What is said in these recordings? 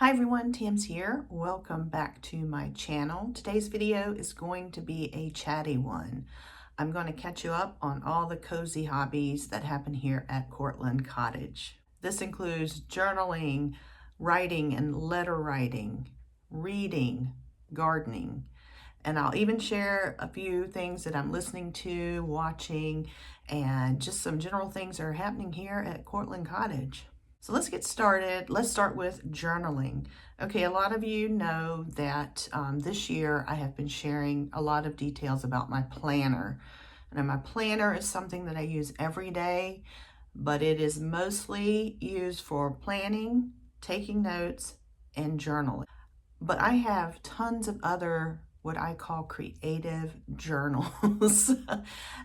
Hi everyone, Tam's here. Welcome back to my channel. Today's video is going to be a chatty one. I'm going to catch you up on all the cozy hobbies that happen here at Cortland Cottage. This includes journaling, writing and letter writing, reading, gardening, and I'll even share a few things that I'm listening to, watching, and just some general things that are happening here at Cortland Cottage. So let's get started. Let's start with journaling. Okay, a lot of you know that this year I have been sharing a lot of details about my planner. And my planner is something that I use every day, but it is mostly used for planning, taking notes, and journaling. But I have tons of other what I call creative journals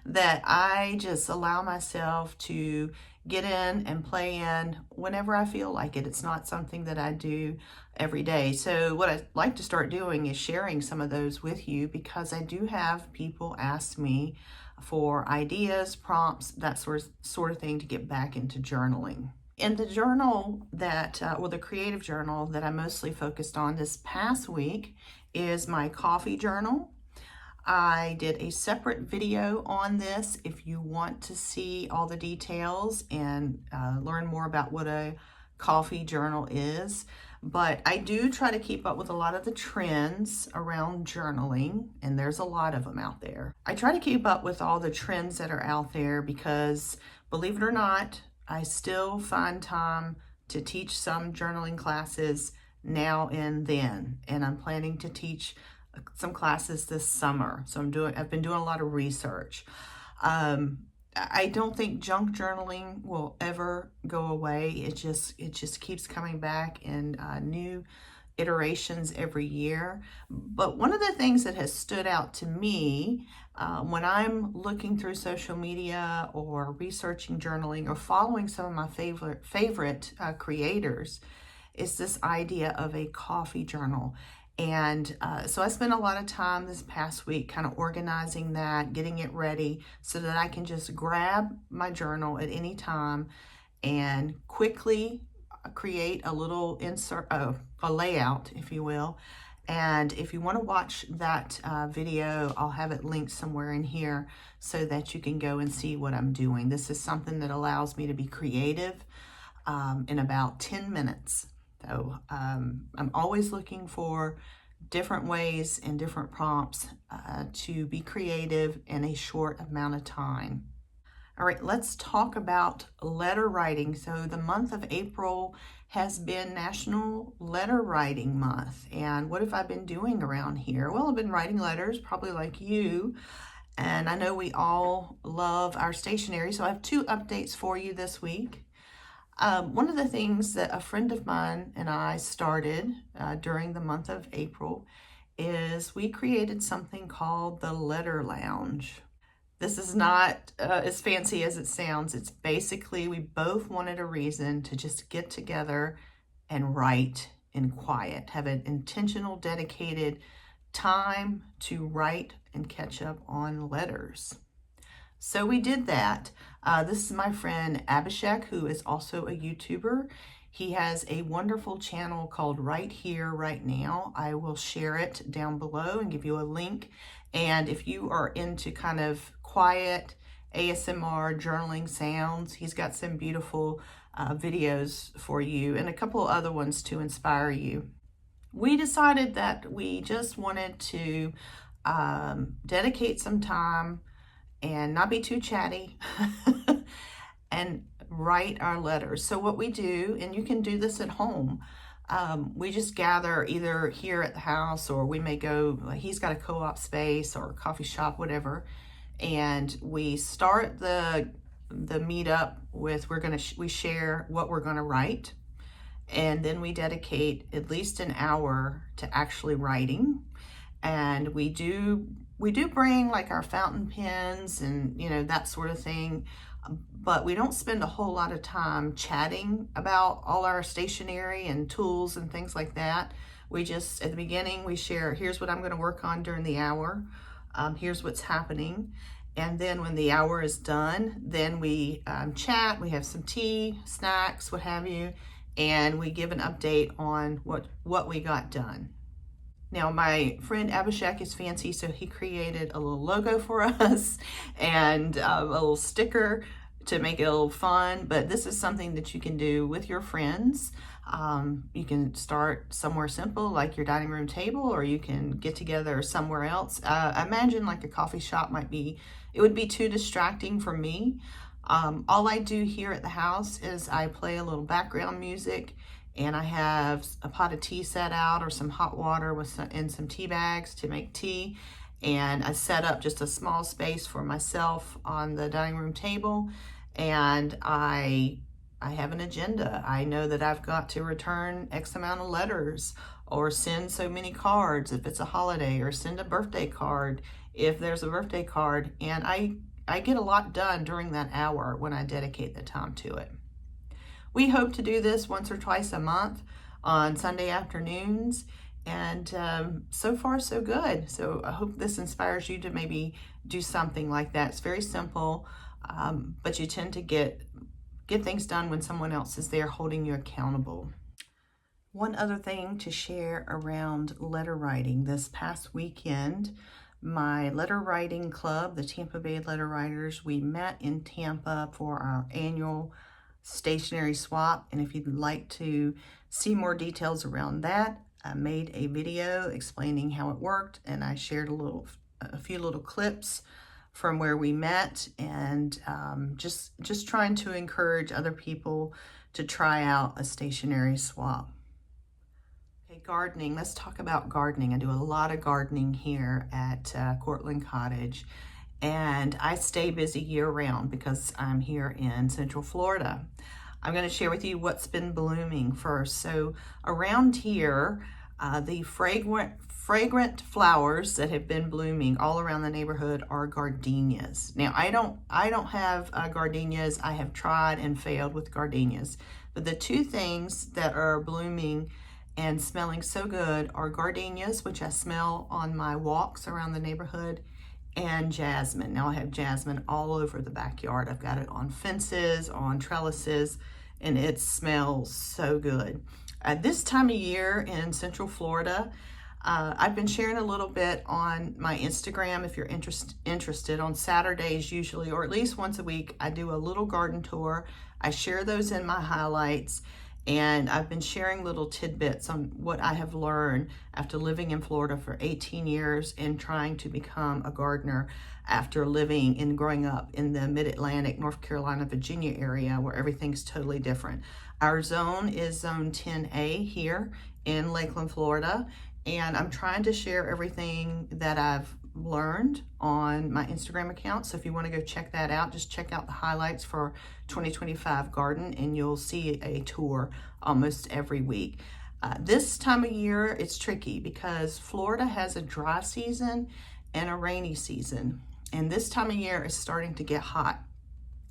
that I just allow myself to get in and play in whenever I feel like it. It's not something that I do every day. So what I'd like to start doing is sharing some of those with you, because I do have people ask me for ideas, prompts, that sort of thing to get back into journaling. In the journal that, or the creative journal that I mostly focused on this past week is my coffee journal. I did a separate video on this if you want to see all the details and learn more about what a coffee journal is. But I do try to keep up with a lot of the trends around journaling, and there's a lot of them out there. I try to keep up with all the trends that are out there because, believe it or not, I still find time to teach some journaling classes now and then, and I'm planning to teach some classes this summer. So I've been doing a lot of research. I don't think junk journaling will ever go away. It just keeps coming back in new iterations every year. But one of the things that has stood out to me when I'm looking through social media or researching journaling or following some of my favorite creators is this idea of a coffee journal. And so I spent a lot of time this past week kind of organizing that, getting it ready so that I can just grab my journal at any time and quickly create a little insert, a layout, if you will. And if you want to watch that video, I'll have it linked somewhere in here so that you can go and see what I'm doing. This is something that allows me to be creative in about 10 minutes. So I'm always looking for different ways and different prompts to be creative in a short amount of time. All right, let's talk about letter writing. So the month of April has been National Letter Writing Month. And what have I been doing around here? Well, I've been writing letters, probably like you. And I know we all love our stationery. So I have two updates for you this week. One of the things that a friend of mine and I started during the month of April is we created something called the Letter Lounge. This is not as fancy as it sounds. It's basically, we both wanted a reason to just get together and write in quiet, have an intentional, dedicated time to write and catch up on letters. So we did that. This is my friend Abhishek, who is also a YouTuber. He has a wonderful channel called Right Here, Right Now. I will share it down below and give you a link. And if you are into kind of quiet ASMR journaling sounds, he's got some beautiful videos for you and a couple of other ones to inspire you. We decided that we just wanted to dedicate some time and not be too chatty and write our letters. So what we do, and you can do this at home, we just gather either here at the house, or we may go, he's got a co-op space or a coffee shop, whatever, and we start the meetup with we share what we're gonna write, and then we dedicate at least an hour to actually writing. And we do bring like our fountain pens and, you know, that sort of thing, but we don't spend a whole lot of time chatting about all our stationery and tools and things like that. We just, at the beginning, we share, here's what I'm going to work on during the hour. Here's what's happening. And then when the hour is done, then we chat, we have some tea, snacks, what have you, and we give an update on what we got done. Now, my friend Abhishek is fancy, so he created a little logo for us and a little sticker to make it a little fun. But this is something that you can do with your friends. You can start somewhere simple like your dining room table, or you can get together somewhere else. I imagine like a coffee shop it would be too distracting for me. All I do here at the house is I play a little background music, and I have a pot of tea set out, or some hot water and some tea bags to make tea. And I set up just a small space for myself on the dining room table, and I have an agenda. I know that I've got to return X amount of letters, or send so many cards if it's a holiday, or send a birthday card if there's a birthday card. And I get a lot done during that hour when I dedicate the time to it. We hope to do this once or twice a month on Sunday afternoons, and so far so good. So I hope this inspires you to maybe do something like that. It's very simple, but you tend to get things done when someone else is there holding you accountable. One other thing to share around letter writing. This past weekend, my letter writing club, the Tampa Bay Letter Writers, we met in Tampa for our annual stationery swap. And if you'd like to see more details around that, I made a video explaining how it worked, and I shared a few little clips from where we met, and just trying to encourage other people to try out a stationery swap. Okay, gardening. Let's talk about gardening. I do a lot of gardening here at Cortland Cottage, and I stay busy year-round because I'm here in Central Florida. I'm going to share with you what's been blooming first. So around here, the fragrant flowers that have been blooming all around the neighborhood are gardenias. Now, I don't have gardenias. I have tried and failed with gardenias, but the two things that are blooming and smelling so good are gardenias, which I smell on my walks around the neighborhood, and jasmine. Now I have jasmine all over the backyard. I've got it on fences, on trellises, and it smells so good. This time of year in Central Florida, I've been sharing a little bit on my Instagram. If you're interested, on Saturdays usually, or at least once a week, I do a little garden tour. I share those in my highlights, and I've been sharing little tidbits on what I have learned after living in Florida for 18 years and trying to become a gardener after living and growing up in the Mid-Atlantic, North Carolina, Virginia area, where everything's totally different. Our zone is zone 10A here in Lakeland, Florida, and I'm trying to share everything that I've learned on my Instagram account. So if you want to go check that out, just check out the highlights for 2025 garden, and you'll see a tour almost every week. This time of year, it's tricky because Florida has a dry season and a rainy season. And this time of year is starting to get hot,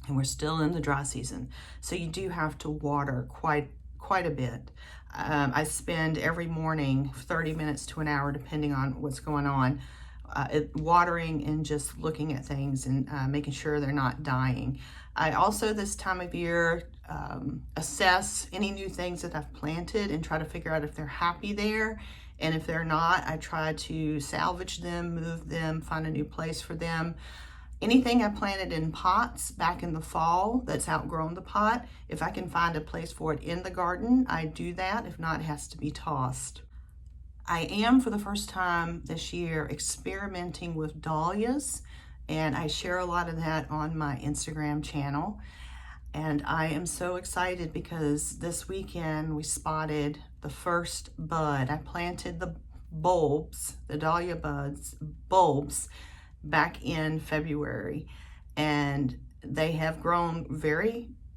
and we're still in the dry season. So you do have to water quite a bit. I spend every morning 30 minutes to an hour, depending on what's going on, watering and just looking at things and making sure they're not dying. I also, this time of year, assess any new things that I've planted and try to figure out if they're happy there. And if they're not, I try to salvage them, move them, find a new place for them. Anything I planted in pots back in the fall that's outgrown the pot, if I can find a place for it in the garden, I do that. If not, it has to be tossed. I am, for the first time this year, experimenting with dahlias, and I share a lot of that on my Instagram channel. And I am so excited because this weekend we spotted the first bud. I planted the bulbs, the dahlia bulbs, back in February, and they have grown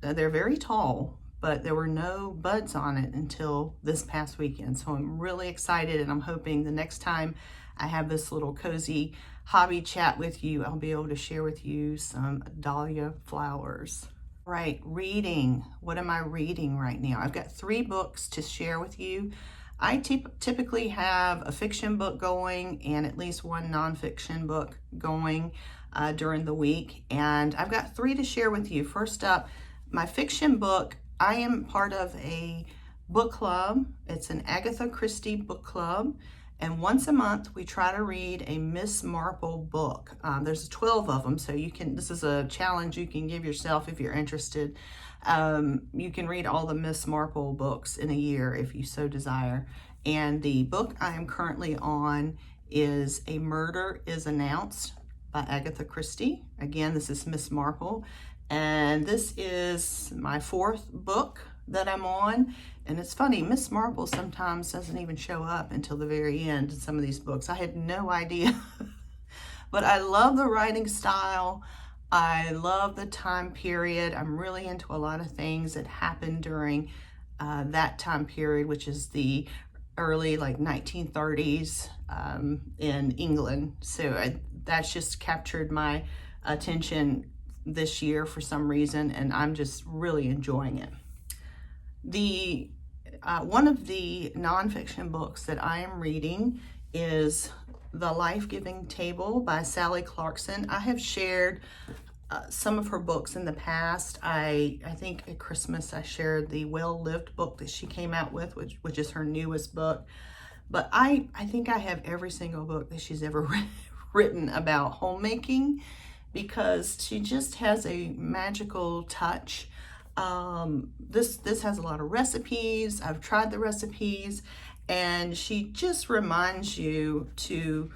they're very tall, but there were no buds on it until this past weekend. So I'm really excited, and I'm hoping the next time I have this little cozy hobby chat with you, I'll be able to share with you some dahlia flowers. Right, reading. What am I reading right now? I've got 3 books to share with you. I typically have a fiction book going and at least one nonfiction book going during the week. And I've got 3 to share with you. First up, my fiction book, I am part of a book club. It's an Agatha Christie book club. And once a month, we try to read a Miss Marple book. There's 12 of them, so this is a challenge you can give yourself if you're interested. You can read all the Miss Marple books in a year if you so desire. And the book I am currently on is A Murder is Announced by Agatha Christie. Again, this is Miss Marple. And this is my 4th book that I'm on. And it's funny, Miss Marple sometimes doesn't even show up until the very end in some of these books. I had no idea. But I love the writing style. I love the time period. I'm really into a lot of things that happened during that time period, which is the early 1930s in England. So that's just captured my attention this year for some reason, and I'm just really enjoying it. One of the nonfiction books that I am reading is The Life-Giving Table by Sally Clarkson. I have shared some of her books in the past. I think at Christmas I shared the Well Lived book that she came out with, which is her newest book. But I think I have every single book that she's ever written about homemaking, because she just has a magical touch. This has a lot of recipes. I've tried the recipes, and she just reminds you to,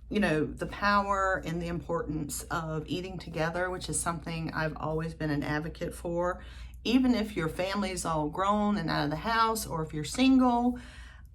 the power and the importance of eating together, which is something I've always been an advocate for. Even if your family's all grown and out of the house, or if you're single,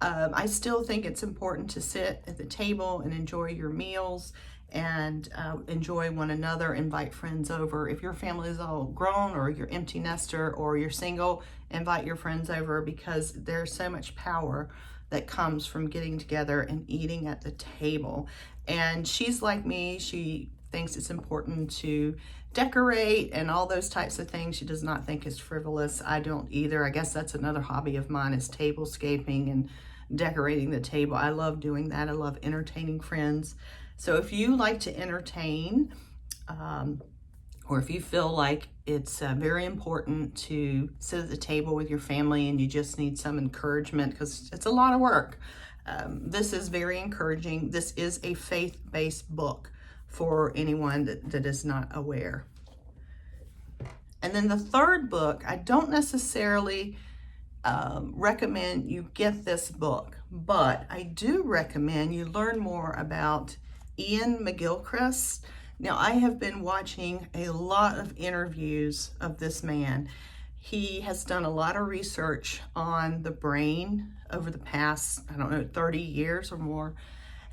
I still think it's important to sit at the table and enjoy your meals and enjoy one another, invite friends over. If your family is all grown, or you're empty nester, or you're single, invite your friends over, because there's so much power that comes from getting together and eating at the table. And she's like me, she thinks it's important to decorate and all those types of things. She does not think it's frivolous. I don't either. I guess that's another hobby of mine, is tablescaping and decorating the table. I love doing that. I love entertaining friends. So if you like to entertain, or if you feel like it's very important to sit at the table with your family and you just need some encouragement because it's a lot of work, this is very encouraging. This is a faith-based book for anyone that is not aware. And then the 3rd book, I don't necessarily recommend you get this book, but I do recommend you learn more about Ian McGilchrist. Now, I have been watching a lot of interviews of this man. He has done a lot of research on the brain over the past, 30 years or more.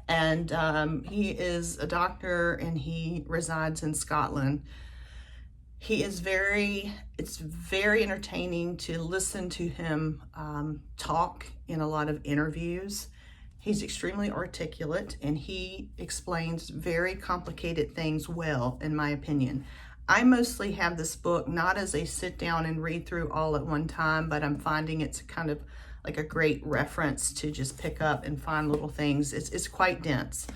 And he is a doctor, and he resides in Scotland. It's very entertaining to listen to him talk in a lot of interviews. He's extremely articulate, and he explains very complicated things well, in my opinion. I mostly have this book not as a sit down and read through all at one time, but I'm finding it's kind of like a great reference to just pick up and find little things. It's quite dense.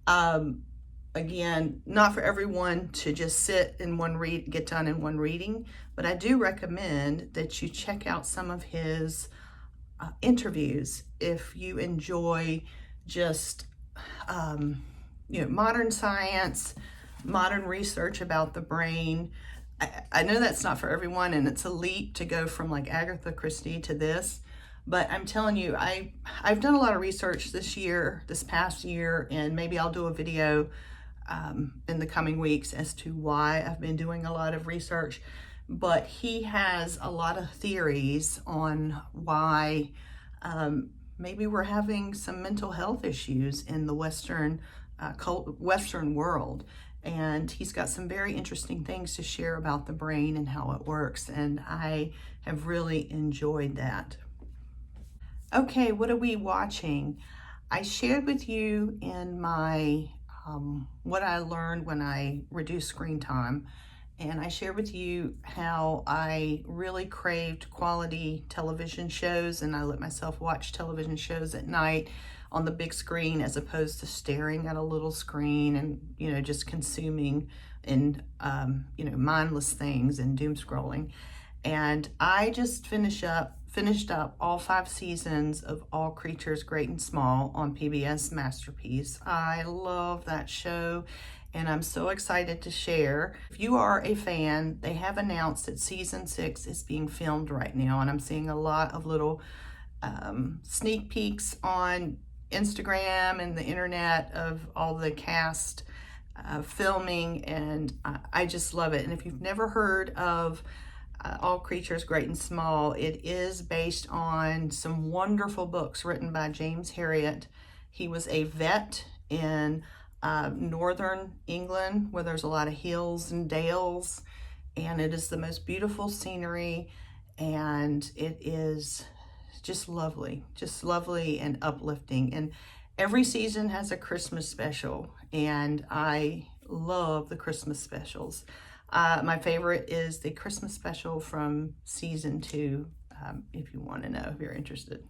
Again, not for everyone to just sit in one read, get done in one reading, but I do recommend that you check out some of his interviews if you enjoy just modern science, modern research about the brain. I know that's not for everyone, and it's a leap to go from like Agatha Christie to this, but I'm telling you, I've done a lot of research this past year, and maybe I'll do a video in the coming weeks as to why I've been doing a lot of research. But he has a lot of theories on why maybe we're having some mental health issues in the Western world. And he's got some very interesting things to share about the brain and how it works. And I have really enjoyed that. Okay, what are we watching? I shared with you in my what I learned when I reduced screen time. And I shared with you how I really craved quality television shows, and I let myself watch television shows at night on the big screen as opposed to staring at a little screen and, just consuming and, mindless things and doom scrolling. And I just finished up finished up all 5 seasons of All Creatures Great and Small on PBS Masterpiece. I love that show, and I'm so excited to share. If you are a fan, they have announced that season 6 is being filmed right now, and I'm seeing a lot of little sneak peeks on Instagram and the internet of all the cast filming, and I just love it. And if you've never heard of All Creatures Great and Small, it is based on some wonderful books written by James Herriot. He was a vet in northern England where there's a lot of hills and dales, and it is the most beautiful scenery, and it is just lovely and uplifting. And every season has a Christmas special, and I love the Christmas specials. My favorite is the Christmas special from season 2, if you want to know, if you're interested.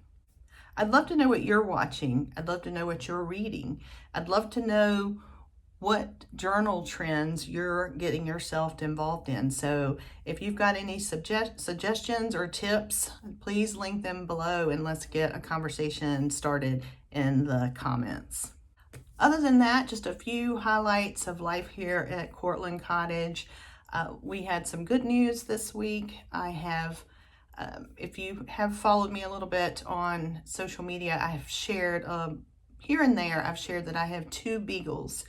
I'd love to know what you're watching. I'd love to know what you're reading. I'd love to know what journal trends you're getting yourself involved in. So if you've got any suggestions or tips, please link them below, and let's get a conversation started in the comments. Other than that, just a few highlights of life here at Courtland Cottage. We had some good news this week. I have, if you have followed me a little bit on social media, I have shared here and there, I've shared that I have 2 beagles.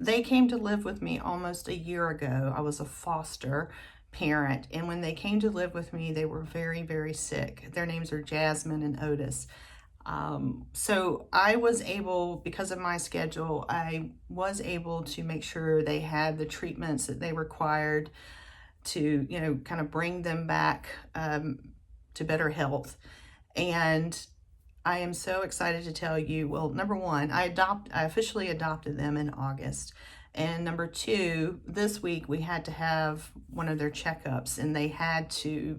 They came to live with me almost a year ago. I was a foster parent, and when they came to live with me, they were very, very sick. Their names are Jasmine and Otis. So I was able, because of my schedule, I was able to make sure they had the treatments that they required to, you know, kind of bring them back to better health. And I am so excited to tell you, well, number 1, I officially adopted them in August. And number 2, this week we had to have one of their checkups, and they had to,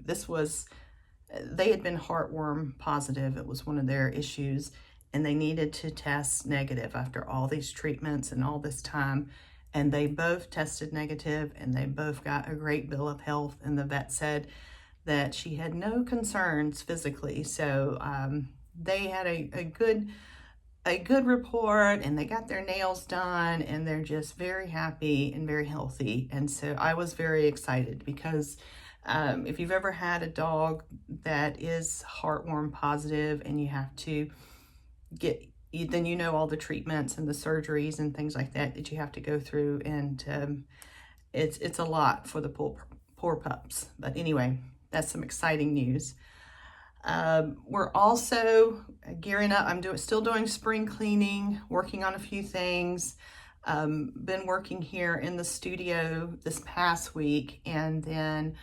they had been heartworm positive. It was one of their issues, and they needed to test negative after all these treatments and all this time. And they both tested negative, and they both got a great bill of health. And the vet said that she had no concerns physically. So they had a good report, and they got their nails done, and they're just very happy and very healthy. And so I was very excited because if you've ever had a dog that is heartworm positive and you have to then you know all the treatments and the surgeries and things like that you have to go through, and it's a lot for the poor pups. But anyway, that's some exciting news. We're also gearing up. I'm still doing spring cleaning, working on a few things. Been working here in the studio this past week, and then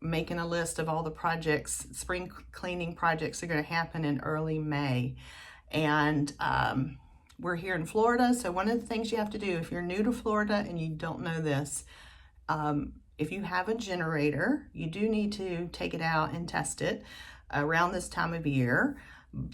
making a list of all the projects, spring cleaning projects are going to happen in early May. And we're here in Florida, so one of the things you have to do if you're new to Florida and you don't know this, if you have a generator, you do need to take it out and test it around this time of year,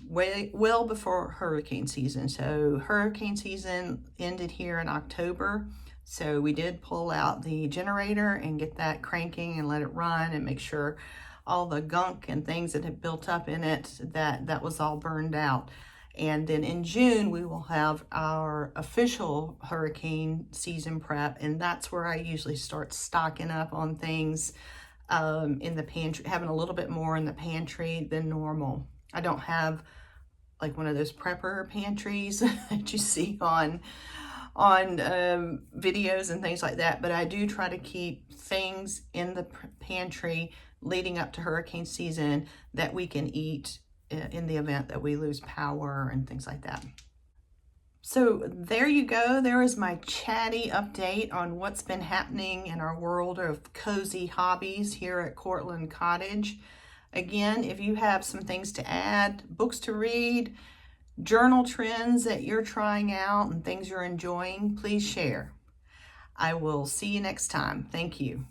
well before hurricane season. So hurricane season ended here in October. So we did pull out the generator and get that cranking and let it run and make sure all the gunk and things that had built up in it, that was all burned out. And then in June, we will have our official hurricane season prep, and that's where I usually start stocking up on things in the pantry, having a little bit more in the pantry than normal. I don't have like one of those prepper pantries that you see on videos and things like that, but I do try to keep things in the pantry leading up to hurricane season that we can eat in the event that we lose power and things like that. So there you go. There is my chatty update on what's been happening in our world of cozy hobbies here at Courtland Cottage. Again, if you have some things to add, books to read, journal trends that you're trying out and things you're enjoying, please share. I will see you next time. Thank you.